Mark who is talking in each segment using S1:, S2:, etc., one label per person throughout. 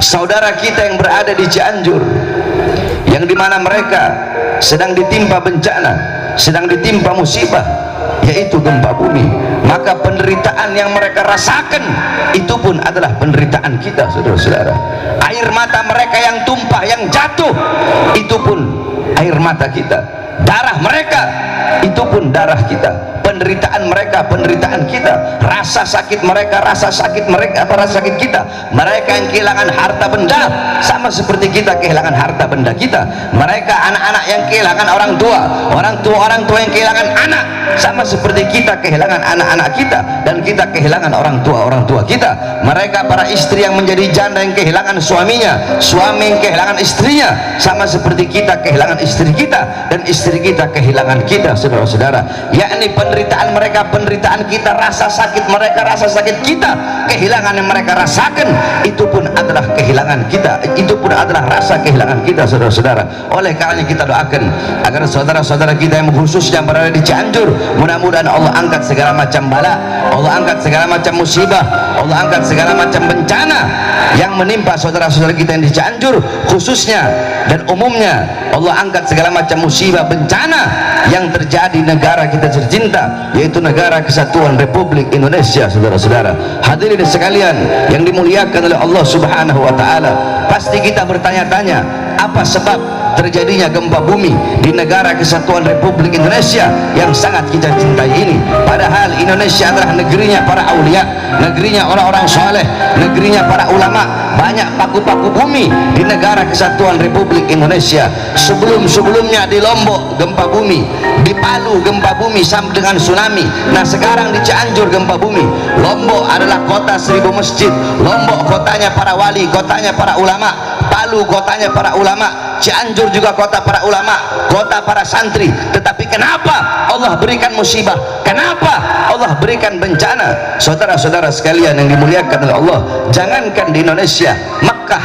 S1: saudara kita yang berada di Cianjur, yang dimana mereka sedang ditimpa bencana, sedang ditimpa musibah, yaitu gempa bumi. Maka penderitaan yang mereka rasakan itu pun adalah penderitaan kita, saudara-saudara. Air mata mereka yang tumpah, yang jatuh, itu pun air mata kita. Darah mereka itu pun darah kita. Penderitaan mereka penderitaan kita. Rasa sakit mereka rasa sakit mereka, rasa sakit kita. Mereka yang kehilangan harta benda sama seperti kita kehilangan harta benda kita. Mereka anak-anak yang kehilangan orang tua yang kehilangan anak sama seperti kita kehilangan anak-anak kita, dan kita kehilangan orang tua kita. Mereka para istri yang menjadi janda yang kehilangan suaminya, suami yang kehilangan istrinya, sama seperti kita kehilangan istri kita, dan istri kita kehilangan kita, saudara-saudara. Yakni penderitaan mereka penderitaan kita, rasa sakit mereka rasa sakit kita, kehilangan yang mereka rasakan itu pun adalah kehilangan kita, itu pun adalah rasa kehilangan kita, saudara-saudara. Oleh karena kita doakan agar saudara-saudara kita yang khususnya berada di Cianjur, mudah-mudahan Allah angkat segala macam bala, Allah angkat segala macam musibah, Allah angkat segala macam bencana yang menimpa saudara-saudara kita yang di Cianjur khususnya dan umumnya. Allah angkat segala macam musibah bencana yang terjadi negara kita tercinta, yaitu negara kesatuan Republik Indonesia, saudara-saudara. Hadirin sekalian yang dimuliakan oleh Allah Subhanahu wa taala, pasti kita bertanya-tanya, apa sebab terjadinya gempa bumi di negara kesatuan Republik Indonesia yang sangat kita cintai ini? Padahal Indonesia adalah negerinya para aulia, negerinya orang-orang soleh, negerinya para ulama. Banyak paku-paku bumi di negara kesatuan Republik Indonesia. Sebelum-sebelumnya di Lombok gempa bumi, di Palu gempa bumi sama dengan tsunami. Nah sekarang di Cianjur gempa bumi. Lombok adalah kota 1000 masjid, Lombok kotanya para wali, kotanya para ulama. Palu kotanya para ulama, Cianjur juga kota para ulama, kota para santri. Tetapi kenapa Allah berikan musibah? Kenapa Allah berikan bencana? Saudara-saudara sekalian yang dimuliakan oleh Allah, jangankan di Indonesia, Makkah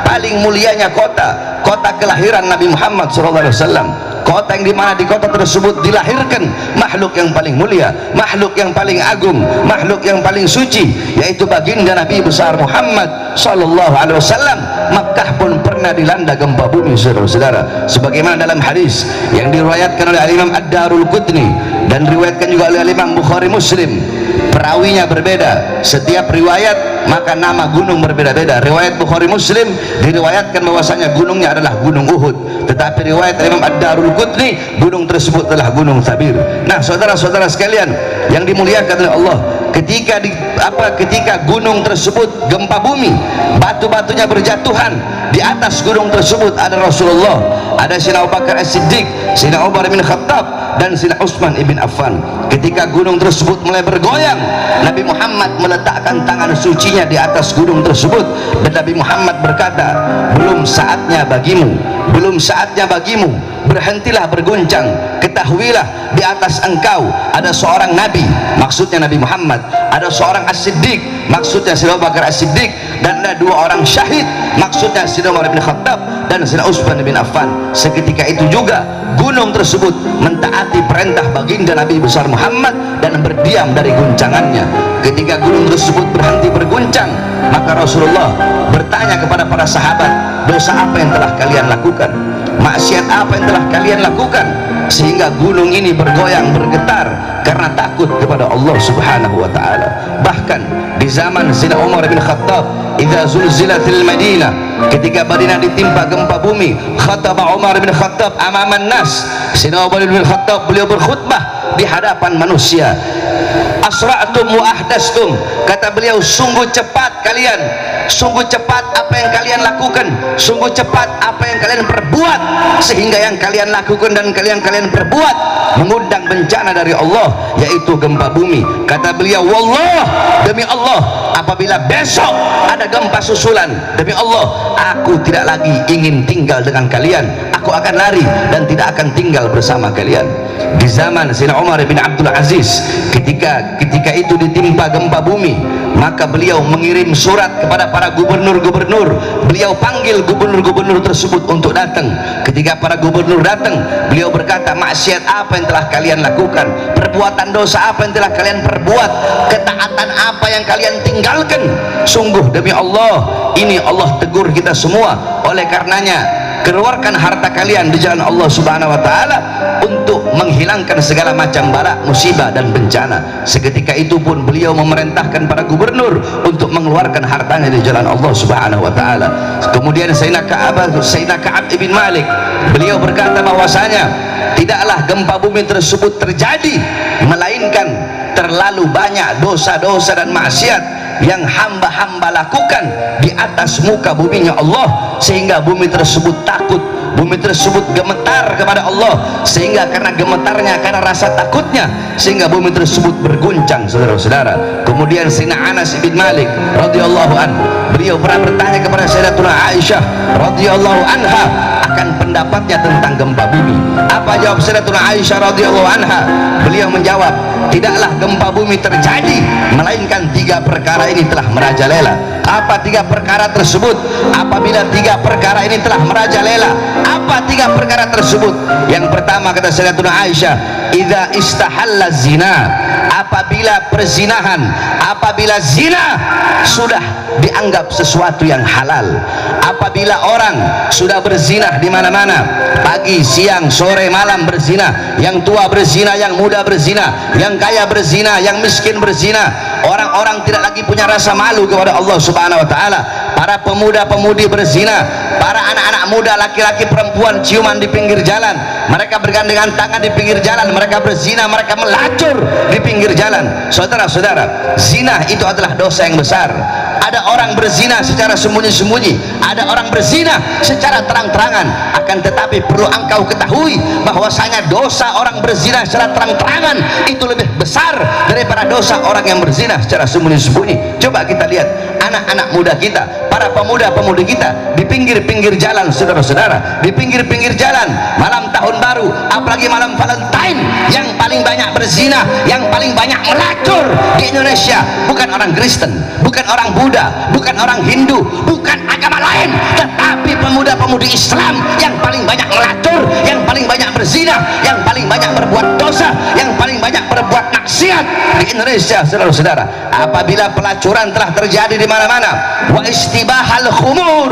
S1: paling mulianya kota, kota kelahiran Nabi Muhammad SAW, kota yang dimana di kota tersebut dilahirkan makhluk yang paling mulia, makhluk yang paling agung, makhluk yang paling suci, yaitu baginda Nabi besar Muhammad sallallahu alaihi wasallam. Makkah pun pernah dilanda gempa bumi, saudara-saudara, sebagaimana dalam hadis yang diriwayatkan oleh Imam Ad-Darul Qutni dan diriwayatkan juga oleh Imam Bukhari Muslim. Perawinya berbeda, setiap riwayat maka nama gunung berbeda-beda. Riwayat Bukhari Muslim diriwayatkan bahwasanya gunungnya adalah gunung Uhud, tetapi riwayat Imam Ad-Darul Qutni gunung tersebut adalah gunung Thabir. Nah saudara-saudara sekalian yang dimuliakan oleh Allah, ketika gunung tersebut gempa bumi, batu-batunya berjatuhan, di atas gunung tersebut ada Rasulullah, ada Sayyidina Abu Bakar As-Siddiq, Sayyidina Umar bin Khattab, dan Sayyidina Utsman ibn Affan. Ketika gunung tersebut mulai bergoyang, Nabi Muhammad meletakkan tangan sucinya di atas gunung tersebut, dan Nabi Muhammad berkata, belum saatnya bagimu, belum saatnya bagimu, berhentilah berguncang, ketahuilah di atas engkau ada seorang Nabi, maksudnya Nabi Muhammad, ada seorang As-Siddiq, maksudnya Sayyidina Abu Bakar As-Siddiq, dan ada dua orang syahid, maksudnya Sayyidina Umar bin Khattab dan Sayyidina Utsman bin Affan. Seketika itu juga gunung tersebut mentaati perintah baginda Nabi besar Muhammad dan berdiam dari guncangannya. Ketika gunung tersebut berhenti berguncang, maka Rasulullah bertanya kepada para sahabat, dosa apa yang telah kalian lakukan, maksiat apa yang telah kalian lakukan sehingga gunung ini bergoyang bergetar karena takut kepada Allah Subhanahu wa taala. Bahkan di zaman Sayyidina Umar bin Khattab, idza zulzilatil Madinah, ketika Madinah ditimpa gempa bumi, khataba Umar bin Khattab amaman nas, Sayyidina Umar bin Khattab beliau berkhutbah di hadapan manusia. Asra'tum wa ahdastum, kata beliau, sungguh cepat kalian, sungguh cepat apa yang kalian lakukan, sungguh cepat apa yang kalian perbuat, sehingga yang kalian lakukan dan kalian perbuat mengundang bencana dari Allah, yaitu gempa bumi. Kata beliau, wallah, demi Allah, apabila besok ada gempa susulan, demi Allah, aku tidak lagi ingin tinggal dengan kalian, aku akan lari dan tidak akan tinggal bersama kalian. Di zaman Sayyidina Umar bin Abdul Aziz, ketika itu ditimpa gempa bumi, maka beliau mengirim surat kepada para gubernur-gubernur. Beliau panggil gubernur-gubernur tersebut untuk datang. Ketika para gubernur datang, beliau berkata, maksiat apa yang telah kalian lakukan, perbuatan dosa apa yang telah kalian perbuat, ketaatan apa yang kalian tinggalkan. Sungguh demi Allah, ini Allah tegur kita semua. Oleh karenanya, keluarkan harta kalian di jalan Allah Subhanahu wa taala untuk menghilangkan segala macam bala, musibah dan bencana. Seketika itu pun beliau memerintahkan para gubernur untuk mengeluarkan hartanya di jalan Allah Subhanahu wa taala. Kemudian Sayyidina Ka'ab ibn Malik, beliau berkata bahwasanya tidaklah gempa bumi tersebut terjadi melainkan terlalu banyak dosa-dosa dan maksiat yang hamba-hamba lakukan di atas muka buminya Allah, sehingga bumi tersebut takut, bumi tersebut gemetar kepada Allah, sehingga karena gemetarnya, karena rasa takutnya, sehingga bumi tersebut berguncang, saudara-saudara. Kemudian Sayyidina Anas bin Malik radhiyallahu anhu, beliau pernah bertanya kepada Sayyidatuna Aisyah radhiyallahu anha akan pendapatnya tentang gempa bumi. Apa jawab Sayyidatuna Aisyah radhiyallahu anha? Beliau menjawab, tidaklah gempa bumi terjadi melainkan tiga perkara ini telah merajalela. Apa tiga perkara tersebut? Apabila tiga perkara ini telah merajalela, apa tiga perkara tersebut? Yang pertama, kata Sayyidatuna Aisyah, idza istahalla zina, apabila perzinahan, apabila zina sudah dianggap sesuatu yang halal. Apabila orang sudah berzinah di mana-mana, pagi, siang, sore, malam berzina, yang tua berzina, yang muda berzina, yang kaya berzina, yang miskin berzina, orang-orang tidak lagi punya rasa malu kepada Allah Subhanahu wa taala. Para pemuda-pemudi berzina, para anak-anak muda, laki-laki, perempuan ciuman di pinggir jalan, mereka bergandengan tangan di pinggir jalan, mereka berzina, mereka melacur di pinggir jalan. Saudara-saudara, zina itu adalah dosa yang besar. Ada orang berzina secara sembunyi-sembunyi, ada orang berzina secara terang-terangan. Akan tetapi perlu engkau ketahui bahwasanya dosa orang berzina secara terang-terangan itu lebih besar daripada dosa orang yang berzina secara sembunyi-sembunyi. Coba kita lihat anak-anak muda kita, para pemuda-pemudi kita di pinggir-pinggir jalan, saudara-saudara, di pinggir-pinggir jalan malam tahun baru, apalagi malam Valentine, yang paling banyak berzina, yang paling banyak melacur di Indonesia bukan orang Kristen, bukan orang Buddha, bukan orang Hindu, bukan agama lain, tetapi pemuda-pemudi Islam yang paling banyak melacur, yang paling banyak berzina, yang paling banyak berbuat dosa, yang paling banyak berbuat maksiat di Indonesia, saudara-saudara. Apabila pelacuran telah terjadi di mana-mana, wa istibahal khumur,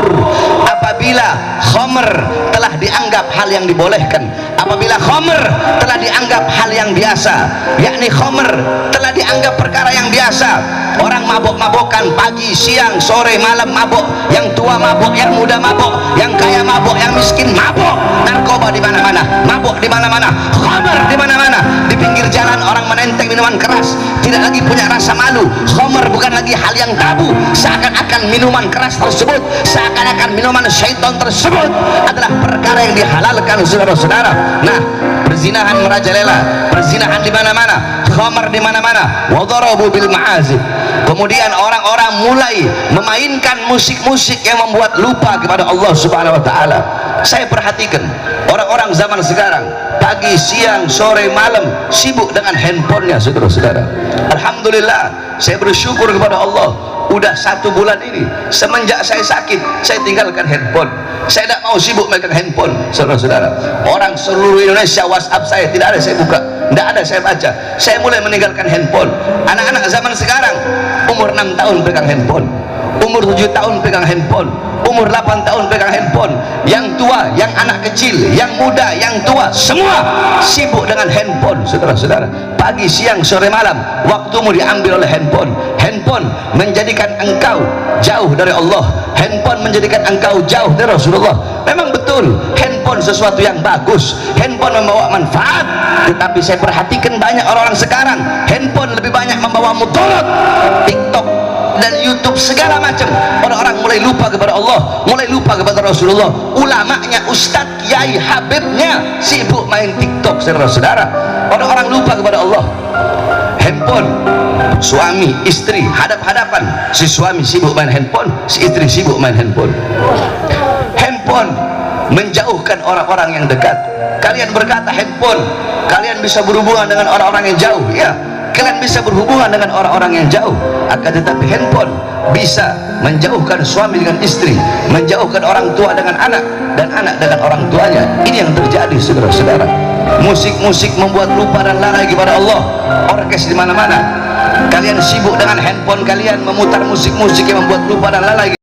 S1: apabila khamr telah dianggap hal yang dibolehkan, apabila khamr telah dianggap hal yang biasa, yakni khamr telah dianggap perkara yang biasa, orang mabok-mabokan pagi, siang, sore, malam mabok, yang tua mabok, yang muda mabok, yang kaya mabok, yang miskin mabok, narkoba di mana-mana, mabok di mana-mana, khamr di mana-mana, di pinggir jalan orang menenteng minuman keras, tidak lagi punya rasa malu. Khamr bukan lagi hal yang tabu, seakan-akan minuman keras tersebut, seakan-akan minuman syaitan tersebut adalah perkara yang dihalalkan, saudara-saudara. Nah, perzinahan merajalela, perzinahan di mana-mana, khamr di mana-mana, wa darabu bil ma'azib. Kemudian orang-orang mulai memainkan musik-musik yang membuat lupa kepada Allah Subhanahu wa taala. Saya perhatikan orang-orang zaman sekarang, pagi, siang, sore, malam sibuk dengan handphonenya, saudara-saudara. Alhamdulillah, saya bersyukur kepada Allah, udah 1 bulan ini semenjak saya sakit, saya tinggalkan handphone. Saya tidak mau sibuk megang handphone, saudara-saudara. Orang seluruh Indonesia WhatsApp saya tidak ada saya buka, tidak ada saya baca. Saya mulai meninggalkan handphone. Anak-anak zaman sekarang umur 6 tahun pegang handphone, umur 7 tahun pegang handphone, umur 8 tahun pegang handphone, yang tua, yang anak kecil, yang muda, yang tua, semua sibuk dengan handphone, saudara-saudara. Pagi, siang, sore, malam waktumu diambil oleh handphone. Handphone menjadikan engkau jauh dari Allah, handphone menjadikan engkau jauh dari Rasulullah. Memang betul handphone sesuatu yang bagus, handphone membawa manfaat, tetapi saya perhatikan banyak orang-orang sekarang handphone lebih banyak membawa mudarat, TikTok dan YouTube segala macam. Orang-orang mulai lupa kepada Allah, mulai lupa kepada Rasulullah. Ulamanya, ustadz, kiai, habibnya sibuk main TikTok, saudara-saudara. Orang-orang lupa kepada Allah. Handphone, suami istri hadap-hadapan, si suami sibuk main handphone, si istri sibuk main handphone. Handphone menjauhkan orang-orang yang dekat. Kalian berkata handphone kalian bisa berhubungan dengan orang-orang yang jauh, ya. kalian bisa berhubungan dengan orang-orang yang jauh, akan tetapi handphone bisa menjauhkan suami dengan istri, menjauhkan orang tua dengan anak, dan anak dengan orang tuanya. Ini yang terjadi, saudara-saudara. Musik-musik membuat lupa dan lalai kepada Allah. Orkes di mana-mana. Kalian sibuk dengan handphone kalian memutar musik-musik yang membuat lupa dan lalai